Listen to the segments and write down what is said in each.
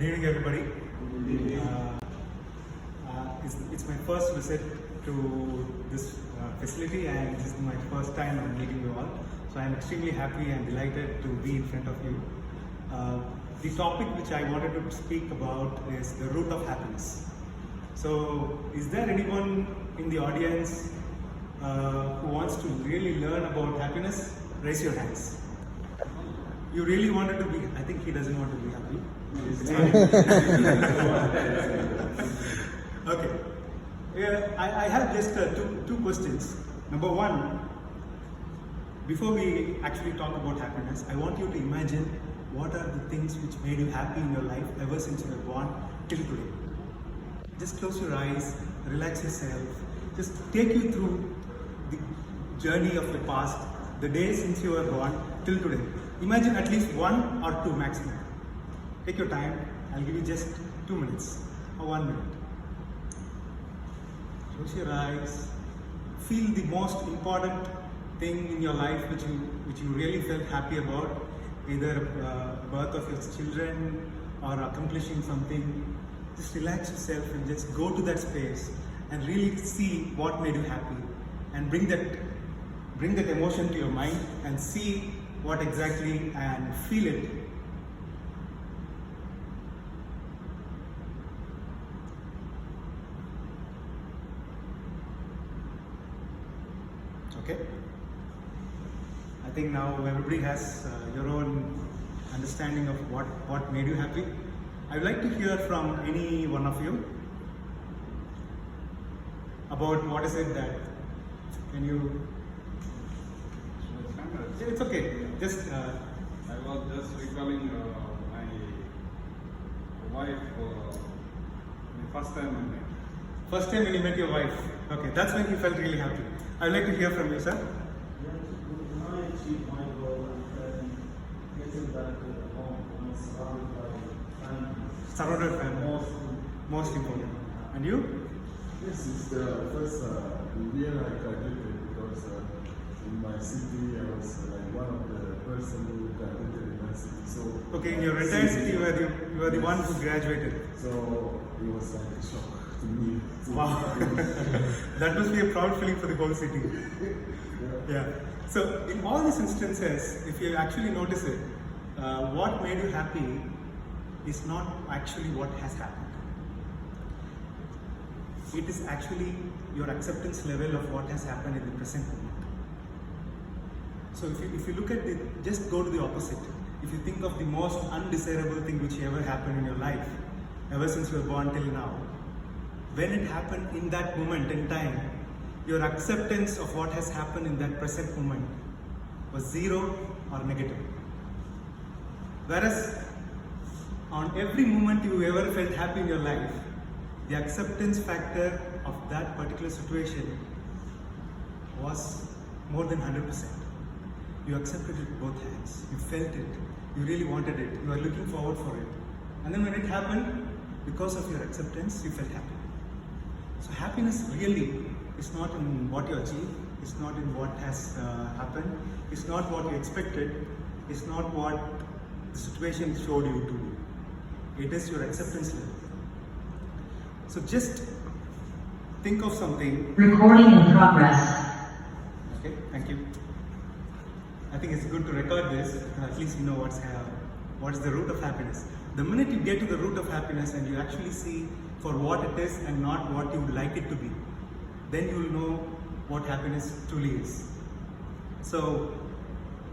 Good evening, everybody. It's my first visit to this facility, and this is my first time I'm meeting you all. So I'm extremely happy and delighted to be in front of you. The topic which I wanted to speak about is the root of happiness. So, is there anyone in the audience who wants to really learn about happiness? Raise your hands. You really wanted to be, I think he doesn't want to be happy. Okay. Yeah, I have just two questions. Number one, before we actually talk about happiness, I want you to imagine what are the things which made you happy in your life ever since you were born till today. Just close your eyes, relax yourself, just take you through the journey of the past, the days since you were born till today. Imagine at least 1 or 2 maximum. Take your time, I'll give you just 2 minutes or 1 minute. Close your eyes, feel the most important thing in your life which you really felt happy about, either birth of your children or accomplishing something. Just relax yourself and just go to that space and really see what made you happy, and bring that emotion to your mind and see what exactly, and feel it. Okay? I think now everybody has your own understanding of what made you happy. I would like to hear from any one of you about what is it that, can you? It's okay. Just I was just recalling my wife the first time I met. First time when you met your wife. Okay, that's when you felt really happy. I would like to hear from you, sir. When I achieve my goal and getting back to the home, I'm surrounded by family. Surrounded family. Most important. And you? Yes, it's the first year I graduated, because in my city I was like one of the person who graduated in my city. So Okay, in your entire city you were the one who graduated. So it was like a shock to me. Wow. That must be a proud feeling for the whole city. Yeah. So in all these instances, if you actually notice it, what made you happy is not actually what has happened. It is actually your acceptance level of what has happened in the present moment. So if you look at it, just go to the opposite. If you think of the most undesirable thing which ever happened in your life, ever since you were born till now, when it happened in that moment in time, your acceptance of what has happened in that present moment was 0 or negative. Whereas on every moment you ever felt happy in your life, the acceptance factor of that particular situation was more than 100%. You accepted it with both hands, you felt it, you really wanted it, you were looking forward for it. And then when it happened, because of your acceptance, you felt happy. So happiness really is not in what you achieve, it's not in what has happened, it's not what you expected, it's not what the situation showed you to do. It is your acceptance level. So just think of something. Recording in progress. Okay, thank you. I think it's good to record this, and at least you know what's the root of happiness. The minute you get to the root of happiness and you actually see for what it is and not what you would like it to be, then you will know what happiness truly is. So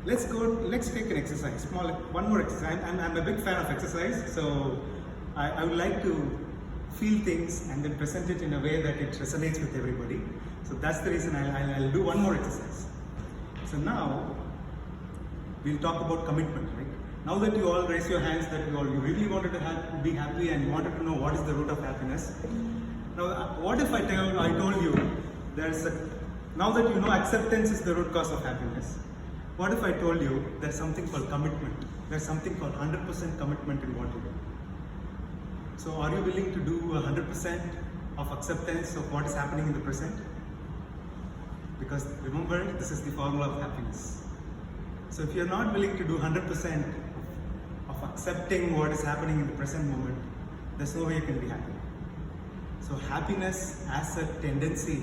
let's take an exercise, one more exercise. I'm a big fan of exercise, so I would like to feel things and then present it in a way that it resonates with everybody. So that's the reason I'll do one more exercise. So now we'll talk about commitment, right? Now that you all raise your hands that you really wanted to be happy and you wanted to know what is the root of happiness. Now, what if I told you now that you know acceptance is the root cause of happiness, what if I told you there's something called commitment? There's something called 100% commitment in what you do. So are you willing to do 100% of acceptance of what is happening in the present? Because remember, this is the formula of happiness. So if you're not willing to do 100% of accepting what is happening in the present moment, there's no way you can be happy. So happiness as a tendency,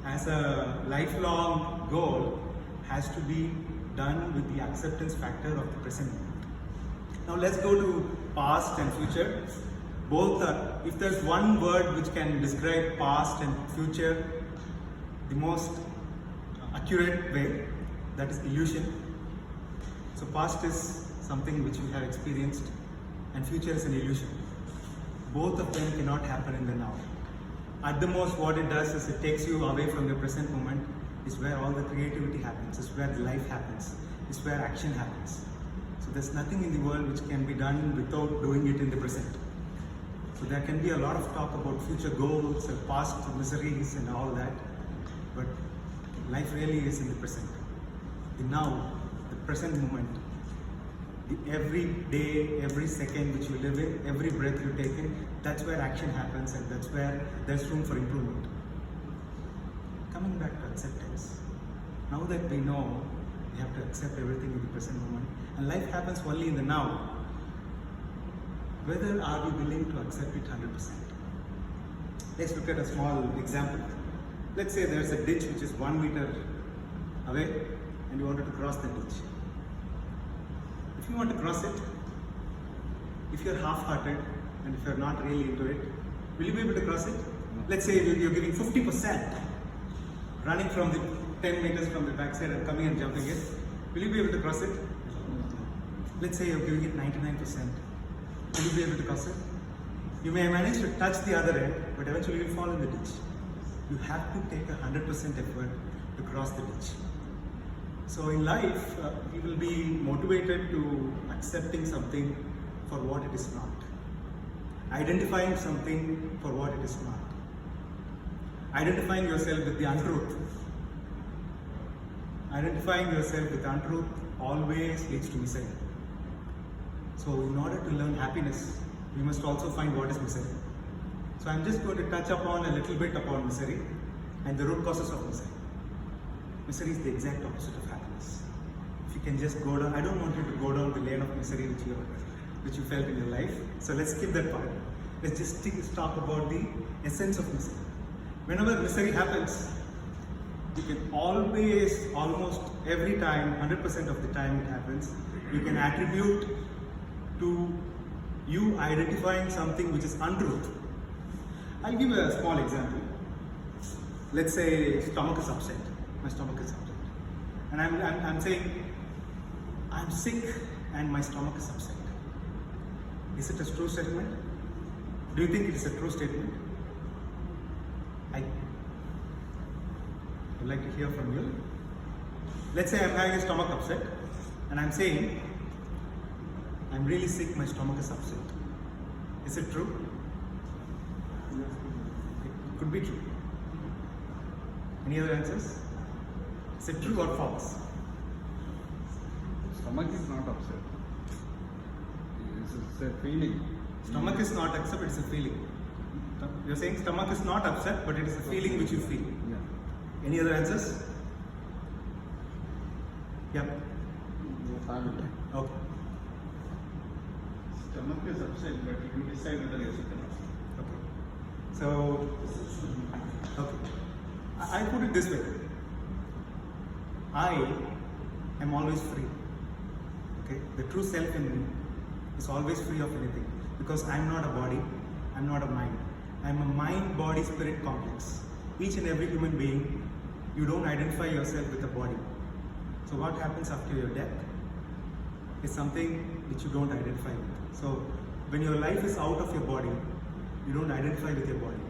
as a lifelong goal, has to be done with the acceptance factor of the present moment. Now let's go to past and future. Both are, if there's one word which can describe past and future the most accurate way, that is illusion. So past is something which you have experienced and future is an illusion. Both of them cannot happen in the now. At the most, what it does is it takes you away from the present moment, is where all the creativity happens, is where life happens, is where action happens. So there's nothing in the world which can be done without doing it in the present. So there can be a lot of talk about future goals and past miseries and all that, but life really is in the present. The now, the present moment, the every day, every second which you live in, every breath you take in, that's where action happens and that's where there's room for improvement. Coming back to acceptance, now that we know we have to accept everything in the present moment and life happens only in the now, whether are we willing to accept it 100%? Let's look at a small example. Let's say there's a ditch which is 1 meter away and you wanted to cross the ditch. If you want to cross it, if you're half-hearted and if you're not really into it, will you be able to cross it? Let's say you're giving 50%, running from the 10 meters from the backside and coming and jumping it. Will you be able to cross it? Let's say you're giving it 99%. Will you be able to cross it? You may manage to touch the other end, but eventually you'll fall in the ditch. You have to take 100% effort to cross the ditch. So in life, we will be motivated to accepting something for what it is not. Identifying something for what it is not. Identifying yourself with the untruth. Identifying yourself with untruth always leads to misery. So in order to learn happiness, we must also find what is misery. So I'm just going to touch upon a little bit upon misery and the root causes of misery. Misery is the exact opposite of happiness. If you can just go down, I don't want you to go down the lane of misery which you felt in your life. So let's skip that part. Let's just talk about the essence of misery. Whenever misery happens, you can always, almost every time, 100% of the time it happens, you can attribute to you identifying something which is untruth. I'll give a small example. Let's say stomach is upset. My stomach is upset. And I'm saying, I'm sick and my stomach is upset. Is it a true statement? Do you think it is a true statement? I would like to hear from you. Let's say I'm having a stomach upset and I'm saying, I'm really sick, my stomach is upset. Is it true? It could be true. Any other answers? Is it true or false? Stomach is not upset. It's a feeling. Stomach is not upset, it's a feeling. You're saying stomach is not upset, but it is a feeling which you feel. Yeah. Any other answers? Yep. Okay. Stomach is upset, but you decide whether you're sick or not. Okay. So, okay. I put it this way. I am always free. Okay. The true self in me is always free of anything because I'm not a body. I'm not a mind. I'm a mind, body, spirit complex. Each and every human being, you don't identify yourself with a body. So what happens after your death is something which you don't identify with. So when your life is out of your body, you don't identify with your body.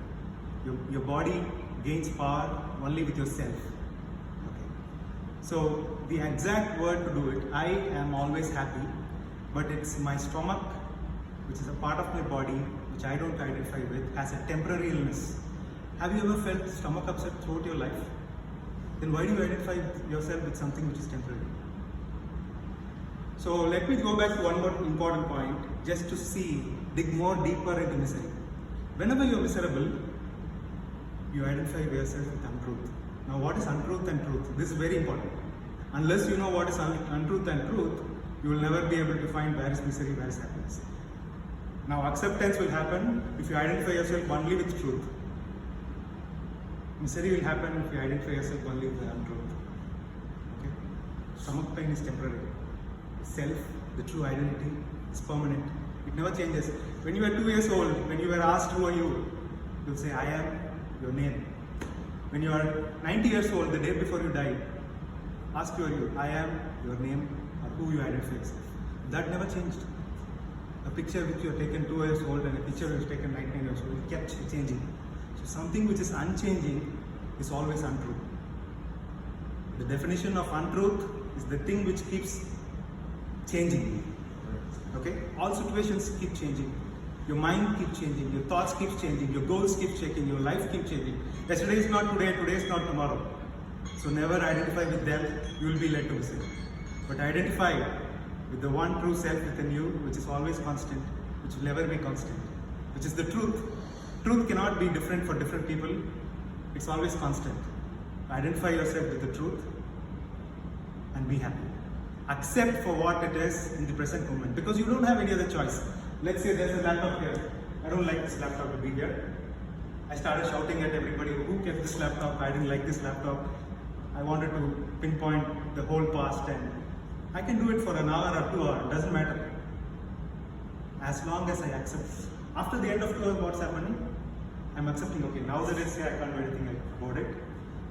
Your body gains power only with yourself. Okay. So the exact word to do it, I am always happy, but it's my stomach, which is a part of my body, which I don't identify with, has a temporary illness. Have you ever felt stomach upset throughout your life? Then why do you identify yourself with something which is temporary? So let me go back to one more important point, just to dig more deeper into misery. Whenever you're miserable, you identify yourself with untruth. Now what is untruth and truth? This is very important. Unless you know what is untruth and truth, you will never be able to find where is misery, where is happiness. Now acceptance will happen if you identify yourself only with truth. Misery will happen if you identify yourself only with the untruth. Okay? Stomach pain is temporary. Self, the true identity, is permanent. It never changes. When you were 2 years old, when you were asked who are you, you'll say, I am your name. When you are 90 years old, the day before you die, ask who are you, I am your name or who you identify yourself. That never changed. A picture which you have taken 2 years old and a picture which is taken 99 years old, it kept changing. So something which is unchanging is always untrue. The definition of untruth is the thing which keeps changing. Okay? All situations keep changing. Your mind keeps changing, your thoughts keep changing, your goals keep changing, your life keeps changing. Yesterday is not today, today is not tomorrow. So never identify with them, you will be led to misery. But identify with the one true self within you, which is always constant, which will never be constant, which is the truth. Truth cannot be different for different people, it's always constant. Identify yourself with the truth and be happy. Accept for what it is in the present moment, because you don't have any other choice. Let's say there's a laptop here. I don't like this laptop to be here. I started shouting at everybody, who kept this laptop? I didn't like this laptop. I wanted to pinpoint the whole past, and I can do it for an hour or 2 hours, doesn't matter. As long as I accept. After the end of 2 hours, what's happening? I'm accepting, okay, now that I say I can't do anything about it,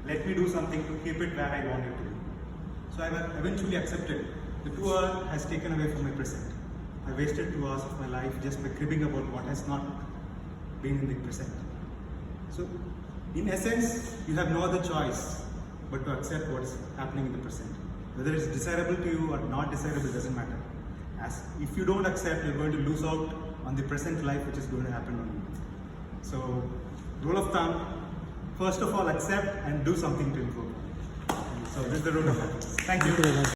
let me do something to keep it where I want it to be. So I have eventually accepted. The 2 hours has taken away from my present. I wasted 2 hours of my life just by cribbing about what has not been in the present. So, in essence, you have no other choice but to accept what is happening in the present. Whether it's desirable to you or not desirable doesn't matter. As if you don't accept, you're going to lose out on the present life which is going to happen on you. So, rule of thumb, first of all accept and do something to improve. So this is the rule of thumb. Thank you.